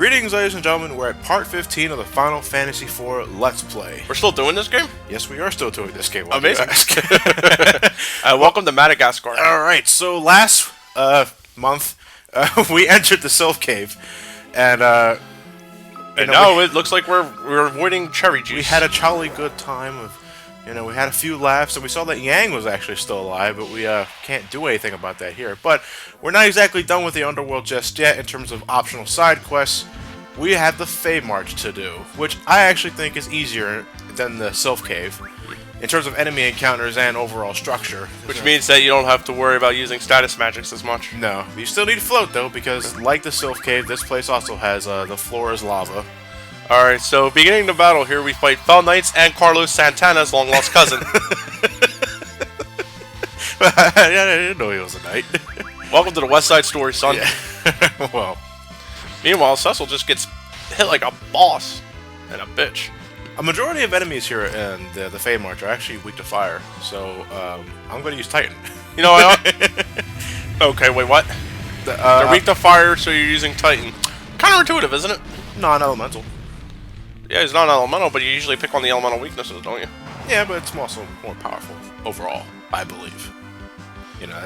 Greetings, ladies and gentlemen. We're at part 15 of the Final Fantasy IV Let's Play. We're still doing this game? Yes, we are still doing this game. Amazing. Welcome to Madagascar. Alright, so last month, we entered the Sylph Cave, and now it looks like we're avoiding cherry juice. we had a jolly good time of, we had a few laughs, and we saw that Yang was actually still alive, but we can't do anything about that here. But we're not exactly done with the Underworld just yet in terms of optional side quests. We have the Feymarch to do, which I actually think is easier than the Sylph Cave in terms of enemy encounters and overall structure. Which means that you don't have to worry about using status magics as much. No, you still need to float though, because like the Sylph Cave, this place also has the floor is lava. Alright, so beginning the battle here, we fight Fell Knights and Carlos Santana's long-lost cousin. I didn't know he was a knight. Welcome to the West Side Story, son. Yeah. Well, meanwhile, Cecil just gets hit like a boss and a bitch. a majority of enemies here in the Feymarch are actually weak to fire, so I'm going to use Titan. You know what? Okay, wait, what? They're weak to fire, so you're using Titan. Counterintuitive, isn't it? Non-elemental. Yeah, it's not elemental, but you usually pick on the elemental weaknesses, don't you? Yeah, but it's also more powerful overall, I believe.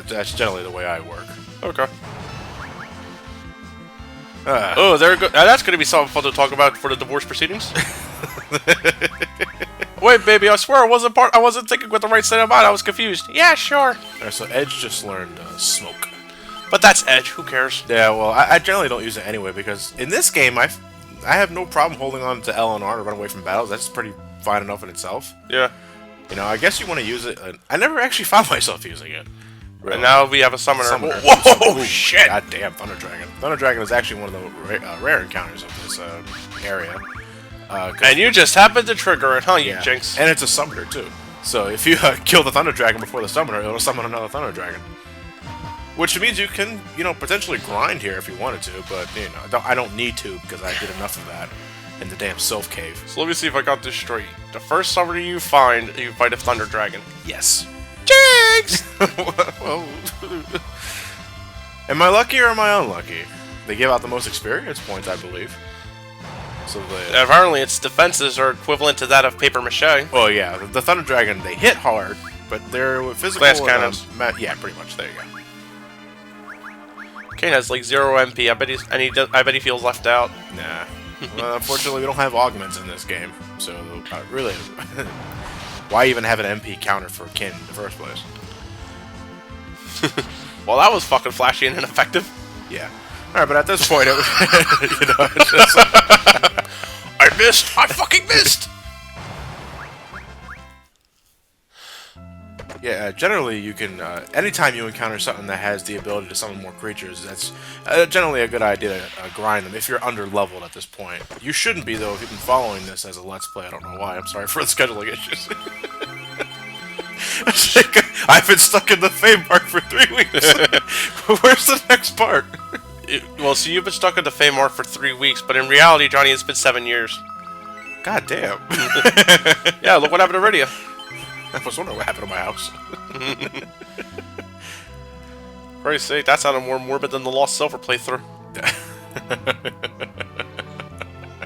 That's generally the way I work. Okay. Oh, there go. That's going to be something fun to talk about for the divorce proceedings. Wait, baby, I swear I wasn't thinking with the right state of mind. I was confused. Yeah, sure. Alright, so Edge just learned Smoke. But that's Edge. Who cares? Yeah, well, I generally don't use it anyway, because in this game, I have no problem holding on to L and R to run away from battles. That's pretty fine enough in itself. Yeah. I guess you want to use it. I never actually found myself using it. Really. And now we have a summoner. Whoa, shit! God damn, Thunder Dragon. Thunder Dragon is actually one of the rare encounters of this area. And you just happened to trigger it, huh, you jinx? And it's a summoner, too. So if you kill the Thunder Dragon before the summoner, it'll summon another Thunder Dragon. Which means you can, potentially grind here if you wanted to, but, I don't need to because I did enough of that in the damn Sylph Cave. So let me see if I got this straight. The first summoner you fight a Thunder Dragon. Yes. Jinx! Well, am I lucky or am I unlucky? They give out the most experience points, I believe. So apparently its defenses are equivalent to that of paper mache. Oh yeah, the Thunder Dragon, they hit hard, but they're physical. Glass cannons. Yeah, pretty much. There you go. Kane has like 0 MP. I bet he feels left out. Nah. Well, unfortunately, we don't have augments in this game, so really, why even have an MP counter for Kin in the first place? Well, that was fucking flashy and ineffective. Yeah. All right, but at this point, it's just, I missed. I fucking missed. Yeah, generally you can, anytime you encounter something that has the ability to summon more creatures, that's generally a good idea to grind them if you're under-leveled at this point. You shouldn't be, though, if you've been following this as a Let's Play. I don't know why. I'm sorry for the scheduling issues. I've been stuck in the Feymarch for 3 weeks. Where's the next part? Well, so you've been stuck in the Feymarch for 3 weeks, but in reality, Johnny, it's been 7 years. God damn. Yeah, look what happened to Rydia. I was wondering what happened to my house. Christ's sake, that sounded more morbid than the Lost Silver playthrough.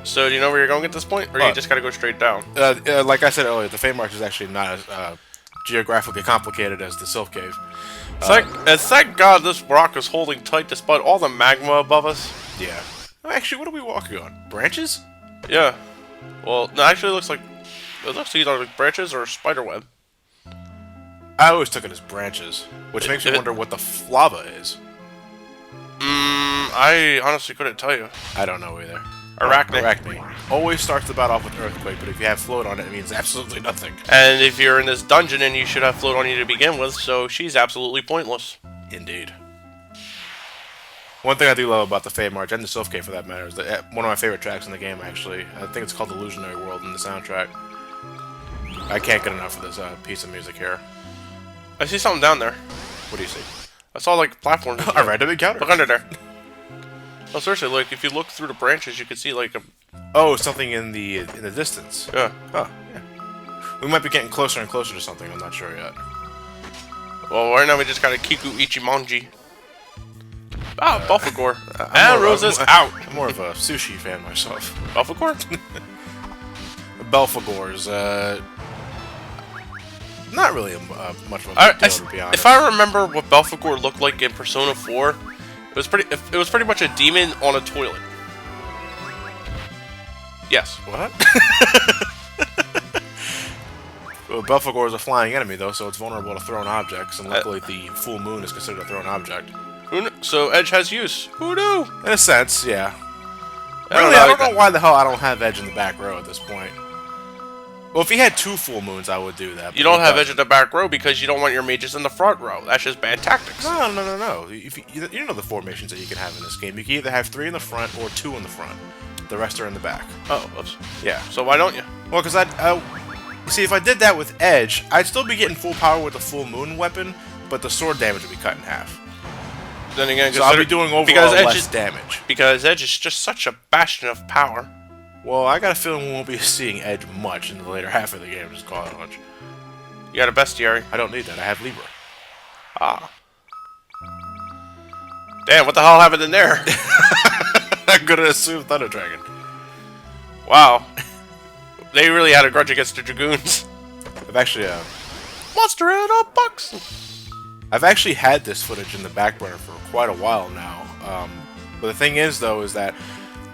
So, do you know where you're going at this point? Or you just gotta go straight down? Like I said earlier, the Feymarch is actually not as geographically complicated as the Sylph Cave. Thank God this rock is holding tight despite all the magma above us. Yeah. Oh, actually, what are we walking on? Branches? Yeah. Well, no, actually it looks either like branches or spiderweb. I always took it as branches, which makes me wonder what the lava is. I honestly couldn't tell you. I don't know either. Arachne. Always starts the battle off with Earthquake, but if you have float on it, it means absolutely nothing. And if you're in this dungeon, and you should have float on you to begin with, so she's absolutely pointless. Indeed. One thing I do love about the Feymarch, and the Sylph Cave for that matter, is that one of my favorite tracks in the game, actually. I think it's called Illusionary World in the soundtrack. I can't get enough of this piece of music here. I see something down there. What do you see? I saw, like, platforms. A random encounter. Look under there. Oh, seriously, like, if you look through the branches, you can see, like, a... Oh, something in the distance. Yeah. Oh, yeah. We might be getting closer and closer to something, I'm not sure yet. Well, right now we just got a Kiku Ichimonji. Ah, Belphegor. And Rosa's out. I'm more of a sushi fan myself. Belphegor? Belphegor's, not really much of a big deal, to be honest. If I remember what Belphegor looked like in Persona 4, it was pretty much a demon on a toilet. Yes. What? Well, Belphegor is a flying enemy, though, so it's vulnerable to thrown objects, and luckily the full moon is considered a thrown object. So Edge has use. Who knew? In a sense, yeah. I don't know why the hell I don't have Edge in the back row at this point. Well, if he had 2 full moons, I would do that. You don't have Edge in the back row because you don't want your mages in the front row. That's just bad tactics. No. You know the formations that you can have in this game. You can either have 3 in the front or 2 in the front. The rest are in the back. Oh, oops. Yeah. So why don't you? Well, because see, if I did that with Edge, I'd still be getting full power with the full moon weapon, but the sword damage would be cut in half. Then again, so I'll be doing overall less damage. Because Edge is just such a bastion of power. Well, I got a feeling we won't be seeing Edge much in the later half of the game, just call it much. You got a bestiary. I don't need that, I have Libra. Ah. Damn, what the hell happened in there? I'm gonna assume Thunder Dragon. Wow. They really had a grudge against the Dragoons. I've actually, Monster in a box! I've actually had this footage in the back burner for quite a while now. But the thing is, though, is that...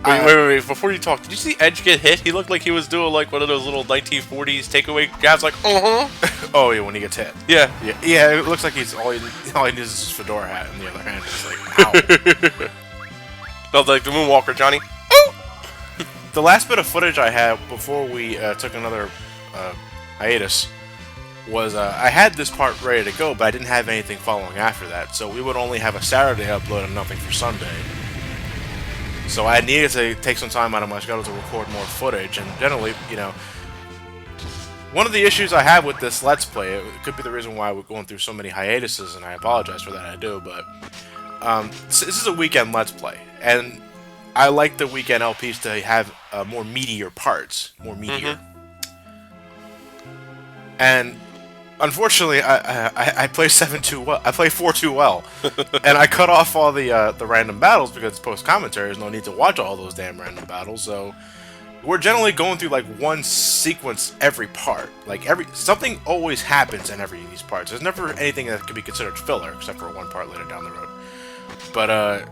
Wait. Before you talk, did you see Edge get hit? He looked like he was doing, like, one of those little 1940s takeaway jabs, like, Oh, yeah, when he gets hit. Yeah. Yeah, it looks like he's all he needs is his fedora hat, and the other hand is like, ow. Felt like the Moonwalker, Johnny. The last bit of footage I had before we took another hiatus was I had this part ready to go, but I didn't have anything following after that, so we would only have a Saturday upload and nothing for Sunday. So I needed to take some time out of my schedule to record more footage, and generally, you know, one of the issues I have with this Let's Play, it could be the reason why we're going through so many hiatuses, and I apologize for that, I do, but this is a weekend Let's Play, and I like the weekend LPs to have more meatier parts, more meatier. And unfortunately, I play 7 too well. I play 4 too well, and I cut off all the random battles because it's post commentary. There's no need to watch all those damn random battles. So we're generally going through like one sequence every part. Like something always happens in every of these parts. There's never anything that could be considered filler except for one part later down the road. But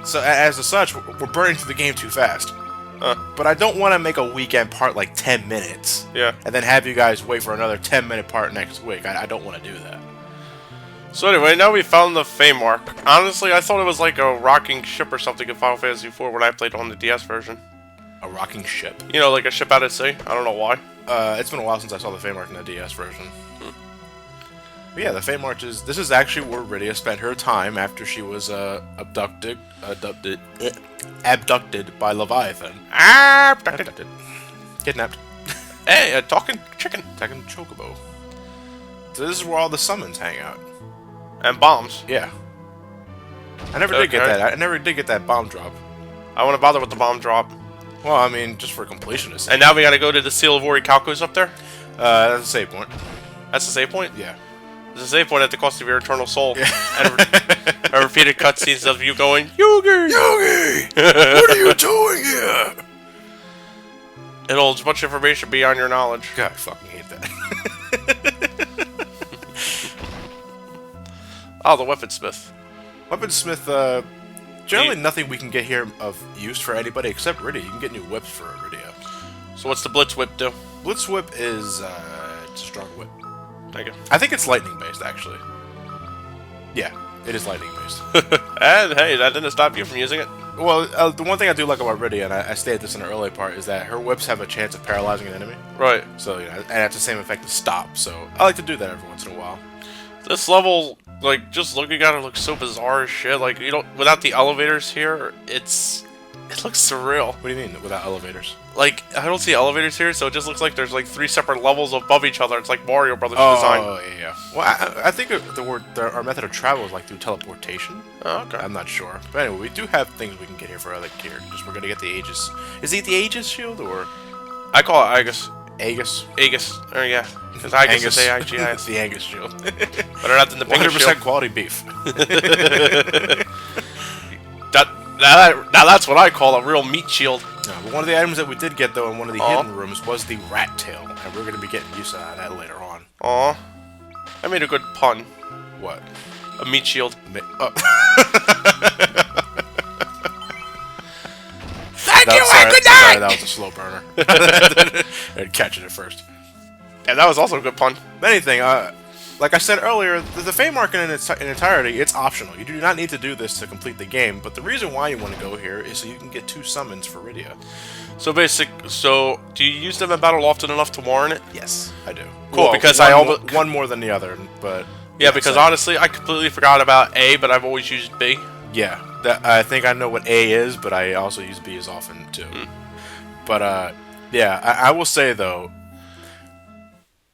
so as such, we're burning through the game too fast. But I don't want to make a weekend part like 10 minutes. Yeah. And then have you guys wait for another 10-minute part next week. I don't want to do that. So anyway, now we found the Feymarch. Honestly, I thought it was like a rocking ship or something in Final Fantasy IV when I played on the DS version. A rocking ship? You know, like a ship out at sea. I don't know why. It's been a while since I saw the Feymarch in the DS version. But yeah, the Feymarch is... This is actually where Rydia spent her time after she was abducted by Leviathan. Abducted. Kidnapped. Hey, a talking chicken. Talking chocobo. So this is where all the summons hang out. And bombs. Yeah. I never did get that. I never did get that bomb drop. I want to bother with the bomb drop. Well, I mean, just for completionist. And now we gotta go to the Seal of Orichalcos up there? That's a save point. That's the save point? Yeah. It's a save point at the cost of your eternal soul. Yeah. And repeated cutscenes of you going, Yugi! Yugi! What are you doing here? It holds much information beyond your knowledge. God, I fucking hate that. Oh, the weaponsmith. Weaponsmith, generally nothing we can get here of use for anybody except Rydia. You can get new whips for Rydia. So what's the Blitz Whip do? Blitz Whip is, it's a strong whip. Thank you. I think it's lightning-based, actually. Yeah, it is lightning-based. And, hey, that didn't stop you from using it. Well, the one thing I do like about Rydia, and I stated this in the early part, is that her whips have a chance of paralyzing an enemy. Right. So, you know, and that's the same effect as stop, so I like to do that every once in a while. This level, like, just looking at it looks so bizarre as shit. Like, you don't, without the elevators here, it looks surreal. What do you mean, without elevators? Like, I don't see elevators here, so it just looks like there's, like, 3 separate levels above each other. It's like Mario Brothers design. Oh, yeah. Well, I think our method of travel is, like, through teleportation. Oh, okay. I'm not sure. But anyway, we do have things we can get here for other gear. Just we're gonna get the Aegis. Is it the Aegis shield, or...? I call it Aegis. Aegis? Aegis. Oh, yeah. Because Aegis is A-I-G-I-S. The Aegis shield. Better not than the 100% quality beef. Now that's what I call a real meat shield. No, but one of the items that we did get, though, in one of the hidden rooms was the rat tail, and we're going to be getting used to that later on. Aw. I made a good pun. What? A meat shield. Thank you and good night! Sorry, that was a slow burner. I'd catch it at first. Yeah, that was also a good pun. Anything, like I said earlier, the Feymarch in its entirety, it's optional. You do not need to do this to complete the game, but the reason why you want to go here is so you can get 2 summons for Rydia. So do you use them in battle often enough to warrant it? Yes, I do. Cool, well, because one more than the other, but... Yeah, because honestly, I completely forgot about A, but I've always used B. Yeah, I think I know what A is, but I also use B as often, too. But, yeah, I will say, though,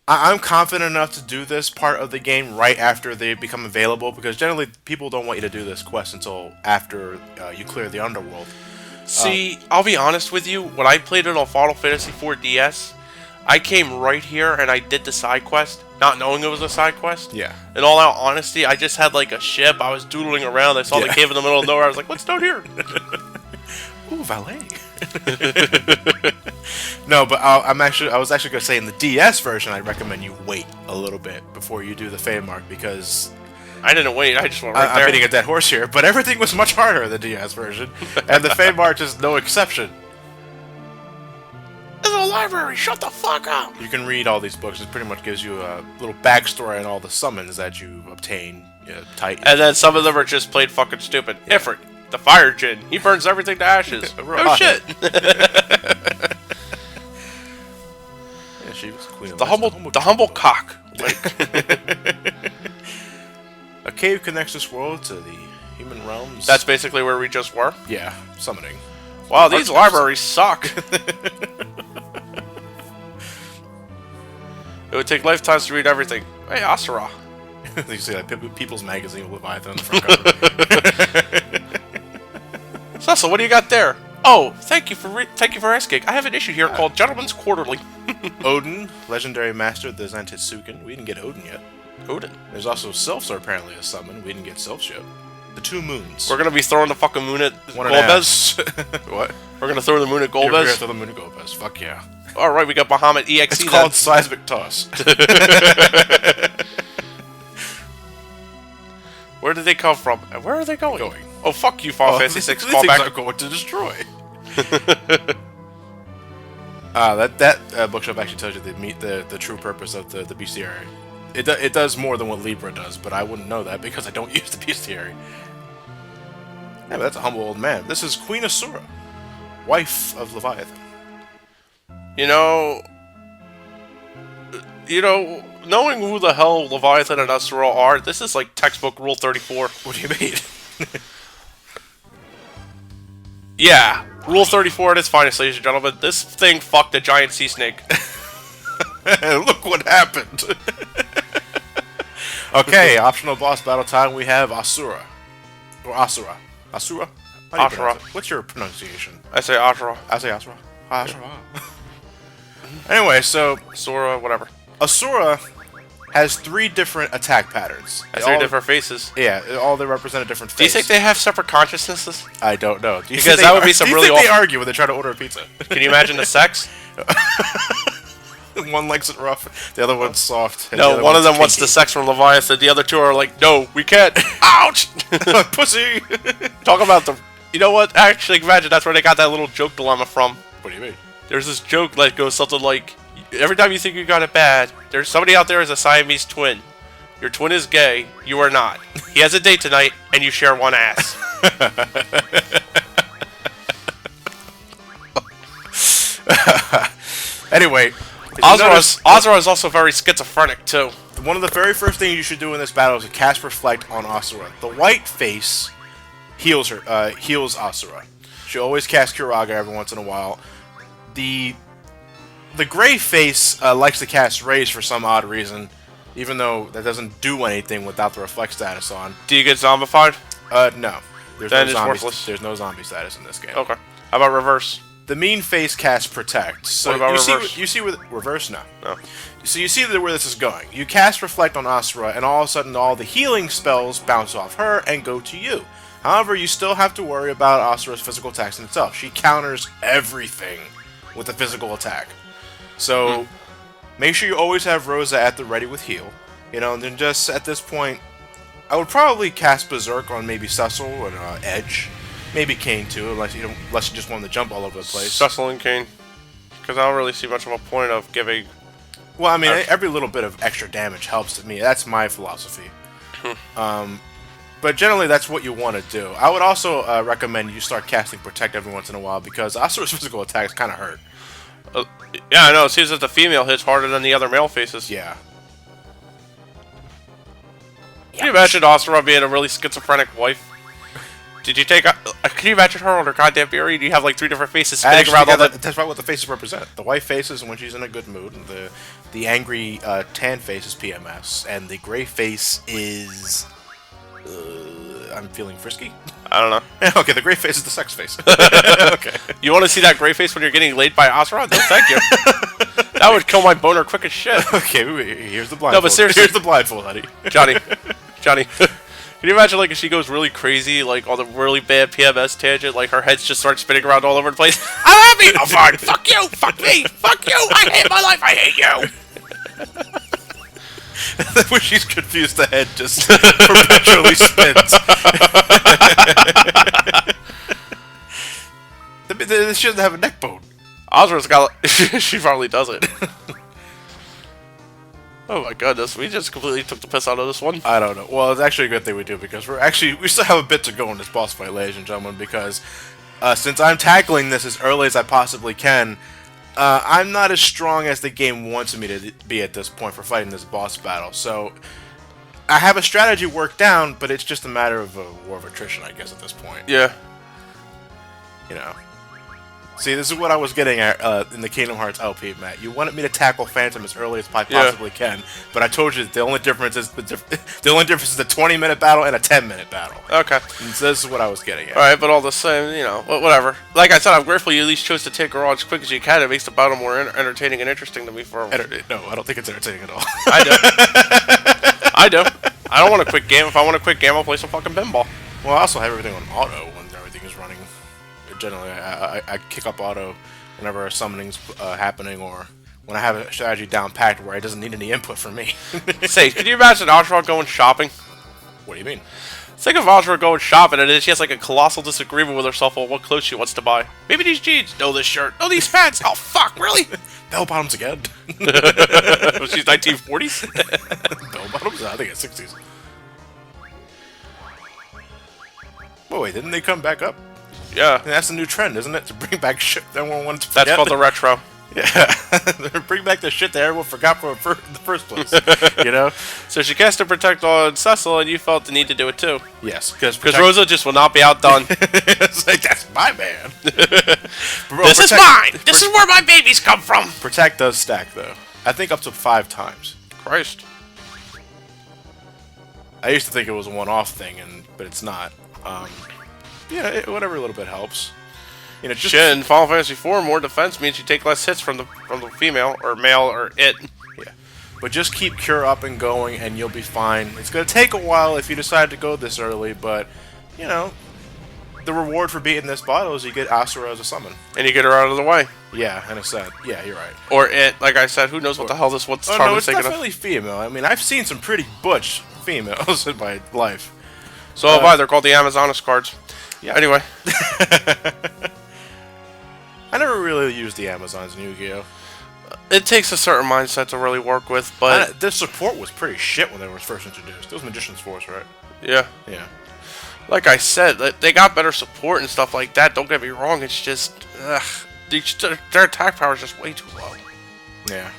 I'm confident enough to do this part of the game right after they become available, because generally people don't want you to do this quest until after you clear the Underworld. See, I'll be honest with you, when I played it on Final Fantasy IV DS, I came right here and I did the side quest, not knowing it was a side quest. Yeah. In all out honesty, I just had like a ship, I was doodling around, I saw the cave in the middle of nowhere, I was like, what's down here? Ooh, valet. No, but I was actually going to say in the DS version, I'd recommend you wait a little bit before you do the Feymarch, because... I didn't wait, I just went right there. I'm hitting a dead horse here, but everything was much harder in the DS version, and the Feymarch is no exception. This is a library, shut the fuck up! You can read all these books, it pretty much gives you a little backstory on all the summons that you obtain. Titan. And then some of them are just plain fucking stupid. Yeah. Ifrit, the fire djinn, he burns everything to ashes. Oh shit! Yeah, she was queen of the humble cock. A cave connects this world to the human realms. That's basically where we just were? Yeah, summoning. Wow, these libraries suck. It would take lifetimes to read everything. Hey, Asura. You see that People's Magazine with Leviathan on the front cover. Cecil, what do you got there? Oh, thank you for asking. I have an issue here called Gentleman's Quarterly. Odin, legendary master of the Zantitsuken. We didn't get Odin yet. Odin. There's also Sylphs are apparently a summon. We didn't get Sylphs yet. The 2 moons. We're gonna be throwing the fucking moon at Golbez. What? We're gonna throw the moon at We're gonna Golbez. throw the moon at Golbez. Fuck yeah. Alright, we got Bahamut EXE. It's called Seismic Toss. Where did they come from? And where are they going? Oh, fuck you, Final Fantasy 6. These Fall things back. are going to destroy. That bookshop actually tells you the true purpose of the bestiary. It does more than what Libra does, but I wouldn't know that because I don't use the bestiary. Yeah, but that's a humble old man. This is Queen Asura, wife of Leviathan. You know, knowing who the hell Leviathan and Asura are, this is like textbook Rule 34. What do you mean? Yeah, Rule 34 at its finest, ladies and gentlemen. This thing fucked a giant sea snake. Look what happened. Okay, optional boss battle time. We have Asura. Or Asura. Asura? How do you pronounce it? What's your pronunciation? I say Asura. I say Asura. Asura. Anyway, so... Asura, whatever. Asura has 3 different attack patterns. 3 different faces. Yeah, all they represent a different face. Do you think they have separate consciousnesses? I don't know. Because that would be some really awful... Do you think they argue when they try to order a pizza? Can you imagine the sex? One likes it rough, the other one's soft. No, one of them wants the sex from Leviathan, the other 2 are like, no, we can't. Ouch! Pussy! Talk about the... You know what? Actually, imagine that's where they got that little joke dilemma from. What do you mean? There's this joke that goes something like, every time you think you got it bad, there's somebody out there is a Siamese twin. Your twin is gay, you are not. He has a date tonight, and you share one ass. Anyway... Asura is also very schizophrenic, too. One of the very first things you should do in this battle is to cast Reflect on Asura. The white face heals Asura. She always casts Kuraga every once in a while. The gray face likes to cast Raise for some odd reason, even though that doesn't do anything without the Reflect status on. Do you get zombified? No. Then it's worthless. There's no zombie status in this game. Okay. How about Reverse? The mean face casts Protect. So what about Reverse? You see where Reverse? No. No. So you see where this is going. You cast Reflect on Asura, and all of a sudden all the healing spells bounce off her and go to you. However, you still have to worry about Asura's physical attacks in itself. She counters everything with a physical attack. So, make sure you always have Rosa at the ready with heal. You know, and then just at this point, I would probably cast Berserk on maybe Cecil and Edge. Maybe Kane too, unless you just want to jump all over the place. Cecil and Kane. Because I don't really see much of a point of giving... Well, I mean, every little bit of extra damage helps me. That's my philosophy. But generally, that's what you want to do. I would also recommend you start casting Protect every once in a while, because Asura's physical attacks kind of hurt. Yeah, I know. It seems that the female hits harder than the other male faces. Yeah. Can you imagine Asura being a really schizophrenic wife? Did you take can you imagine her on her goddamn period? You have like 3 different faces spinning around all that's probably what the faces represent. The white face is when she's in a good mood, and the angry tan face is PMS, and the gray face is I'm feeling frisky. I don't know. Okay, the gray face is the sex face. Okay. You want to see that gray face when you're getting laid by Asura? No, thank you. That would kill my boner quick as shit. Okay, here's the blindfold. No, but seriously, here's the blindfold, honey. Johnny. Can you imagine, like, if she goes really crazy, like, on the really bad PMS tangent, like, her head just starts spinning around all over the place? I'm happy! I'm fine! Fuck you! Fuck me! Fuck you! I hate my life! I hate you! When she's confused, the head just perpetually spins. She doesn't have a neck bone. Asura's got... she probably doesn't. Oh my goodness, we just completely took the piss out of this one. I don't know. Well, it's actually a good thing we do, because we still have a bit to go in this boss fight, ladies and gentlemen, because since I'm tackling this as early as I possibly can, I'm not as strong as the game wants me to be at this point for fighting this boss battle. So, I have a strategy worked down, but it's just a matter of a war of attrition, I guess, at this point. Yeah. You know. See, this is what I was getting at in the Kingdom Hearts LP, Matt. You wanted me to tackle Phantom as early as I possibly can, but I told you that the only difference is the 20-minute battle and a 10-minute battle. Okay. And so this is what I was getting at. All right, but all the same, you know, whatever. Like I said, I'm grateful you at least chose to take her on as quick as you can. It makes the battle more entertaining and interesting to me. No, I don't think it's entertaining at all. I do. I do. I don't want to quit game. If I want to quit game, I'll play some fucking pinball. Well, I also have everything on auto when everything is running. Generally, I kick up auto whenever a summoning's happening, or when I have a strategy down packed where it doesn't need any input from me. Say, can you imagine Asura going shopping? What do you mean? Think of Asura going shopping, and then she has like a colossal disagreement with herself on what clothes she wants to buy. Maybe these jeans. No, this shirt. No, these pants. Oh, fuck, really? Bell bottoms again. She's 1940s? Bell bottoms? I think it's 60s. Oh, wait, didn't they come back up? Yeah. And that's the new trend, isn't it? To bring back shit that everyone wants to forget. That's called the retro. Yeah. Bring back the shit that everyone forgot from the first place. You know? So she cast a Protect on Cecil, and you felt the need to do it too. Yes. Because Rosa just will not be outdone. It's like, that's my man. This is mine! This is where my babies come from! Protect does stack, though. I think up to 5 times. Christ. I used to think it was a one-off thing, but it's not. Yeah, whatever little bit helps. You know, just shit, in Final Fantasy IV, more defense means you take less hits from the female or male or it. Yeah, but just keep Cure up and going, and you'll be fine. It's gonna take a while if you decide to go this early, but you know, the reward for beating this battle is you get Asura as a summon, and you get her out of the way. Yeah, and it's sad. Yeah, you're right. Or it, like I said, who knows what the hell this one's no, it's definitely female. I mean, I've seen some pretty butch females in my life. So have I. They're called the Amazonas cards. Yeah. Anyway. I never really used the Amazons in Yu-Gi-Oh! It takes a certain mindset to really work with, but... their support was pretty shit when they were first introduced. It was Magician's Force, right? Yeah. Yeah. Like I said, they got better support and stuff like that, don't get me wrong, it's just... their attack power is just way too low. Yeah.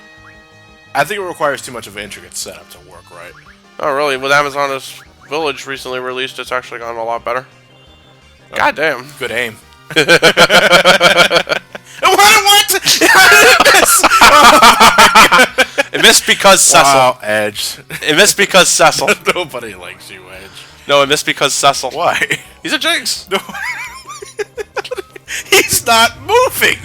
I think it requires too much of an intricate setup to work right. Oh, really? With Amazonas Village recently released, it's actually gotten a lot better. God damn. Good aim. What? It missed because Cecil. Wow, Edge. It missed because Cecil. Nobody likes you, Edge. No, it missed because Cecil. Why? He's a jinx. No. He's not moving.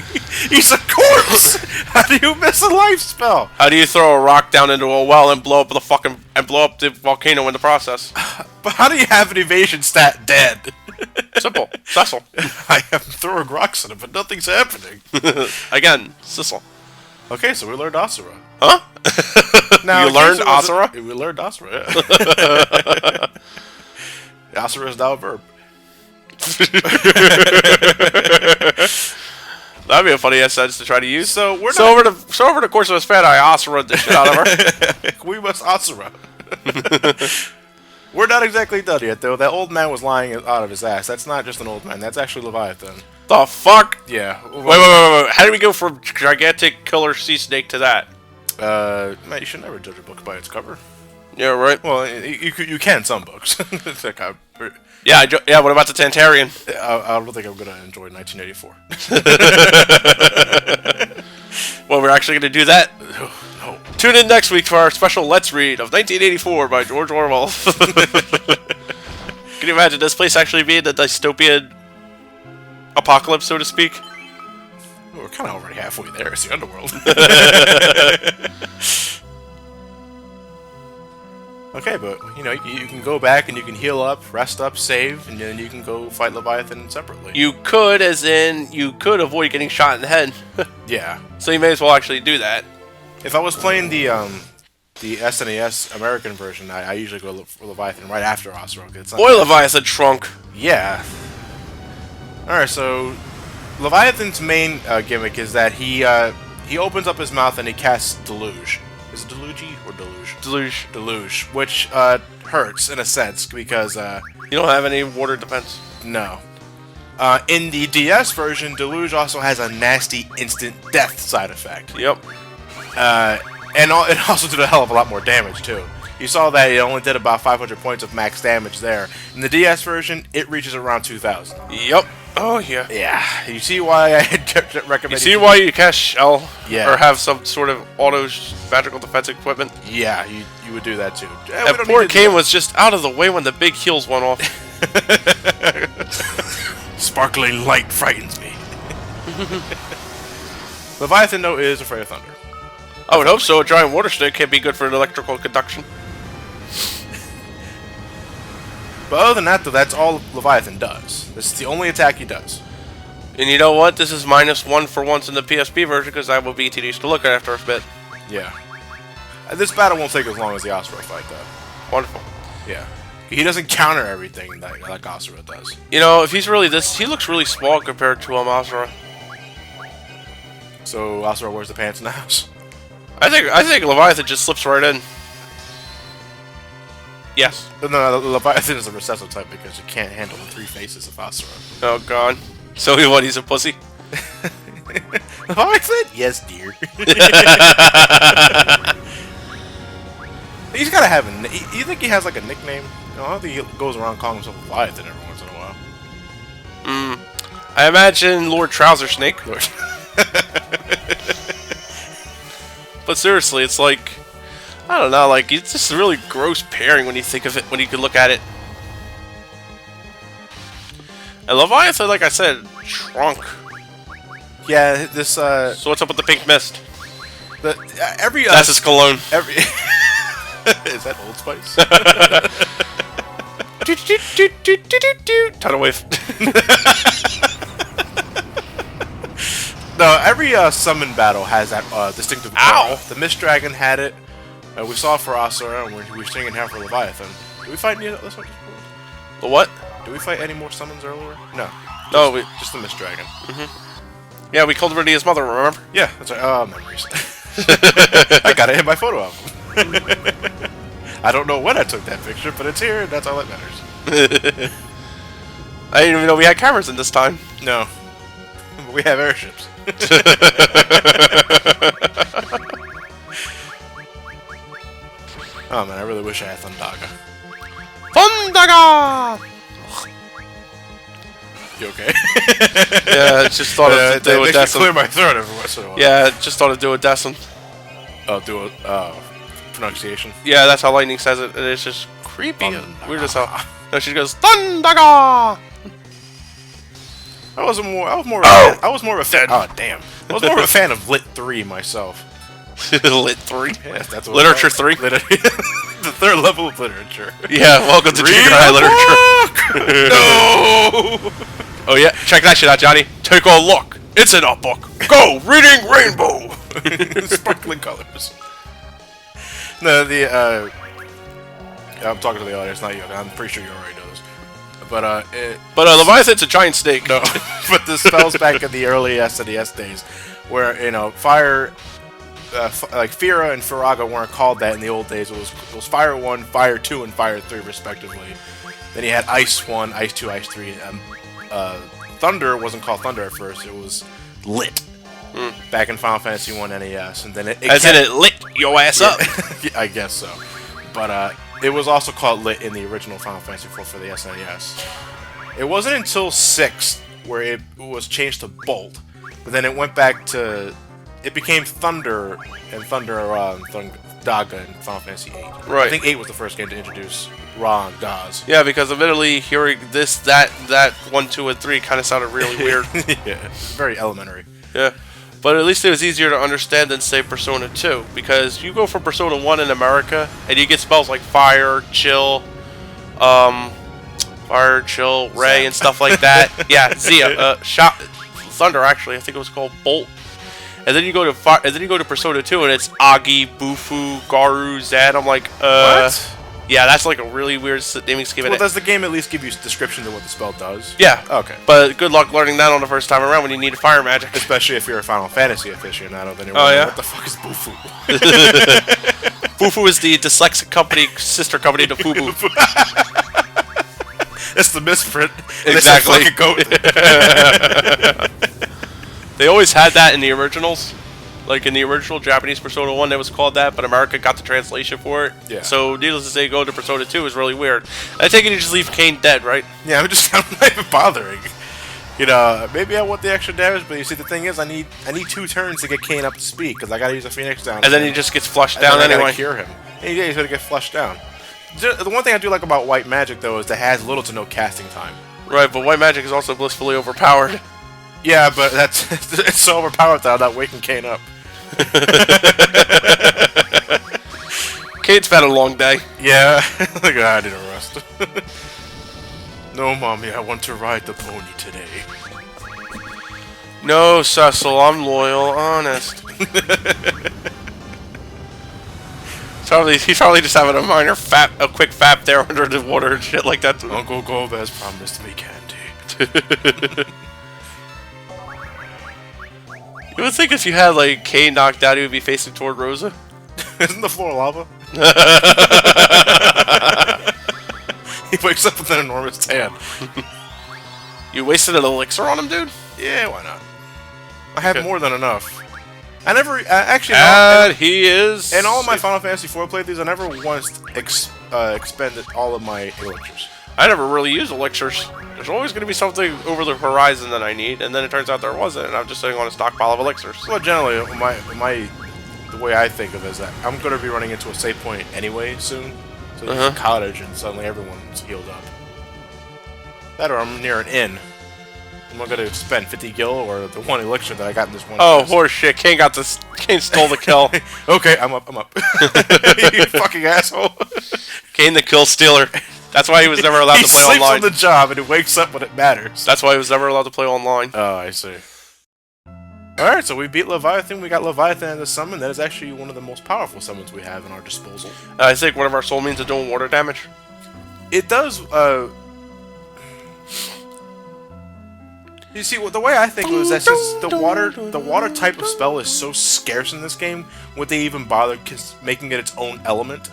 He's a corpse. How do you miss a life spell? How do you throw a rock down into a well and blow up the volcano in the process? But how do you have an evasion stat dead? Simple. Cecil. I am throwing rocks at him, but nothing's happening. Again, Cecil. Okay, so we learned Asura. Huh? Now, You learned Asura? We learned Asura, yeah. Asura is now a verb. That'd be a funny sentence to try to use. So we're so over the course of a span, I Asura the shit out of her. We must Asura. We're not exactly done yet, though. That old man was lying out of his ass. That's not just an old man. That's actually Leviathan. The fuck? Yeah. Wait. How do we go from gigantic killer sea snake to that? Man, you should never judge a book by its cover. Yeah, right. Well, you can some books. It's like Yeah, what about the Tantarian? I don't think I'm gonna enjoy 1984. Well, we're actually going to do that. No. Tune in next week for our special Let's Read of 1984 by George Orwell. Can you imagine this place actually being the dystopian apocalypse, so to speak? We're kind of already halfway there. It's the Underworld. Okay, but, you know, you can go back and you can heal up, rest up, save, and then you can go fight Leviathan separately. You could, as in, you could avoid getting shot in the head. Yeah. So you may as well actually do that. If I was playing the SNES American version, I usually go for Leviathan right after Asura. Boy, Leviathan shrunk. Yeah. Alright, so Leviathan's main gimmick is that he opens up his mouth and he casts Deluge. Is it Deluge or Deluge? Deluge. Deluge, which hurts in a sense because You don't have any water defense. no. In the DS version, Deluge also has a nasty instant death side effect. Yep. And it also did a hell of a lot more damage too. You saw that it only did about 500 points of max damage there. In the DS version, it reaches around 2,000. Yep. Oh, yeah. Yeah, you see why I recommend. You see why you cast Shell? Yeah. Or have some sort of auto magical defense equipment? Yeah, you would do that too. And poor Kane was just out of the way when the big heels went off. Sparkling light frightens me. Leviathan, though, is afraid of thunder. I would hope so. A giant water snake can be good for electrical conduction. But other than that, though, that's all Leviathan does. This is the only attack he does. And you know what? This is -1 for once in the PSP version because I will be tedious to look at after a bit. Yeah. This battle won't take as long as the Asura fight, though. Wonderful. Yeah. He doesn't counter everything like Asura does. You know, if he's really this, he looks really small compared to Asura. So Asura wears the pants in the house. I think Leviathan just slips right in. Yes. No, Leviathan is a recessive type because you can't handle the 3 faces of Asura. Oh god. So what? He's a pussy. Leviathan? Yes, dear. He's gotta have a. You think he has like a nickname? I don't think he goes around calling himself Leviathan every once in a while. I imagine Lord Trouser Snake. Lord. But seriously, it's like, I don't know, like, it's just a really gross pairing when you think of it, when you can look at it. And Leviathan, like I said, shrunk. Yeah, this. So what's up with the pink mist? Every. That's his cologne. Every. Is that Old Spice? Tidal wave. No, every summon battle has that distinctive. Ow! The Mist Dragon had it. We saw it for Asura, and we're seeing it now for Leviathan. Did we fight any of this one? The what? Did we fight any more summons earlier? No. No, Just the Mist Dragon. Yeah, we killed Rydia's mother, remember? Yeah, that's right. Oh, memories. I got it in my photo album. I don't know when I took that picture, but it's here, and that's all that matters. I didn't even know we had cameras in this time. No. But we have airships. Oh man, I really wish I had Thundaga. Thundaga! You okay? Yeah, just thought of that do a makes me decim. clear my throat every once in a while. Yeah, just thought of do a decim. Oh, do a pronunciation. Yeah, that's how Lightning says it, and it's just creepy. Thundaga. Weird as hell. No, she goes, Thundaga! I was more of a fan. Oh damn! I was more of a fan of Lit 3 myself. Lit 3? Yeah, that's what Literature it's called. 3? The third level of literature. Yeah, welcome to Junior High Literature. No! Oh yeah, check that shit out, Johnny. Take a look. It's in a book. Go, reading rainbow. Sparkling colors. No, I'm talking to the audience, not you. I'm pretty sure you already know this. But Leviathan's a giant snake. No, but the spells back in the early SNES days, where fire, like Fira and Firaga weren't called that in the old days. It was Fire 1, Fire 2, and Fire 3 respectively. Then you had Ice 1, Ice 2, Ice 3. Thunder wasn't called Thunder at first. It was Lit. Back in Final Fantasy 1 NES, and then it lit your ass up. I guess so. But it was also called Lit in the original Final Fantasy 4 for the SNES. It wasn't until 6 where it was changed to Bolt, but then it went back to... It became Thunder and Daga in Final Fantasy 8. Right. I think 8 was the first game to introduce Ra and Gaz. Yeah, because admittedly, hearing this, that 1, 2, and 3 kind of sounded really weird. Yeah, very elementary. Yeah. But at least it was easier to understand than, say, Persona 2. Because you go for Persona 1 in America, and you get spells like Fire, Chill, Ray, and stuff like that. Yeah, Zia. Thunder, actually. I think it was called Bolt. And then you go to Persona 2, and it's Agi, Bufu, Garu, Zed. I'm like, What? Yeah, that's like a really weird naming scheme. Well, does the game at least give you description of what the spell does? Yeah. Okay. But good luck learning that on the first time around when you need fire magic. Especially if you're a Final Fantasy aficionado, then you're yeah? what the fuck is Bufu? Bufu is the dyslexic company, sister company to Fubu. It's the misprint. Exactly. It's a fucking goat. They always had that in the originals. Like in the original Japanese Persona 1, it was called that, but America got the translation for it. Yeah. So, needless to say, going to Persona 2 is really weird. I take it you just leave Kain dead, right? Yeah, I'm not even bothering. Maybe I want the extra damage, but you see, the thing is, I need 2 turns to get Kain up to speed, because I gotta use a Phoenix down. And then he just gets flushed down anyway. I anyway. gotta cure him. And he's gonna get flushed down. The one thing I do like about White Magic, though, is that it has little to no casting time. Right, but white magic is also blissfully overpowered. Yeah, but it's so overpowered that I'm not waking Kain up. Kane's had a long day. Yeah, like I need a rest. No, mommy, I want to ride the pony today. No, Cecil, I'm loyal, honest. He's probably just having a quick fap there under the water and shit like that. Uncle Gomez promised me candy. You would think if you had like Kain knocked out, he would be facing toward Rosa. Isn't the floor lava? He wakes up with an enormous tan. You wasted an elixir on him, dude? Yeah, why not? I have more than enough. I never actually. He is. In all of my Final Fantasy IV playthroughs, I never once expended all of my elixirs. I never really used elixirs. There's always going to be something over the horizon that I need, and then it turns out there wasn't, and I'm just sitting on a stockpile of elixirs. Well, generally, the way I think of it is that I'm going to be running into a save point anyway soon. So there's a cottage, and suddenly everyone's healed up. That, or I'm near an inn. I'm not going to spend 50 gil or the 1 elixir that I got in this one. Oh, horse shit! Kain stole the kill. Okay, I'm up. You fucking asshole. Kain the kill stealer. That's why he was never allowed to play online. He sleeps on the job and he wakes up when it matters. That's why he was never allowed to play online. Oh, I see. Alright, so we beat Leviathan. We got Leviathan as a summon. That is actually one of the most powerful summons we have in our disposal. I think one of our soul means of doing water damage. It does, You see, the way I think it was that since the water type of spell is so scarce in this game, would they even bother making it its own element?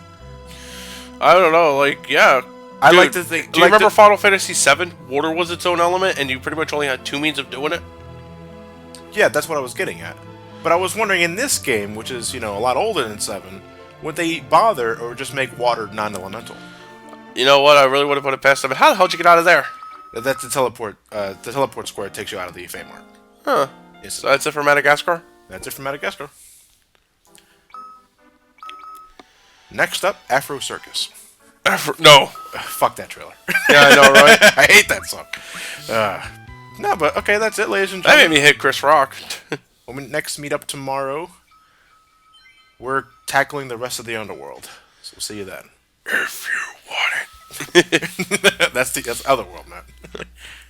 I don't know, like, yeah. I like to think... Do you remember Final Fantasy VII? Water was its own element, and you pretty much only had 2 means of doing it? Yeah, that's what I was getting at. But I was wondering, in this game, which is, a lot older than 7, would they bother or just make water non-elemental? You know what? I really would have put it past them. How the hell did you get out of there? That's the teleport. The teleport square takes you out of the Feymarch. Huh. Yes, so that's it for Madagascar? That's it for Madagascar. Next up, Afro Circus. No. Fuck that trailer. Yeah, I know, right? I hate that song. No, but okay, that's it, ladies and That gentlemen. made me hit Chris Rock. When we next meet up tomorrow, we're tackling the rest of the Underworld. So we'll see you then. If you want it. That's Otherworld, man.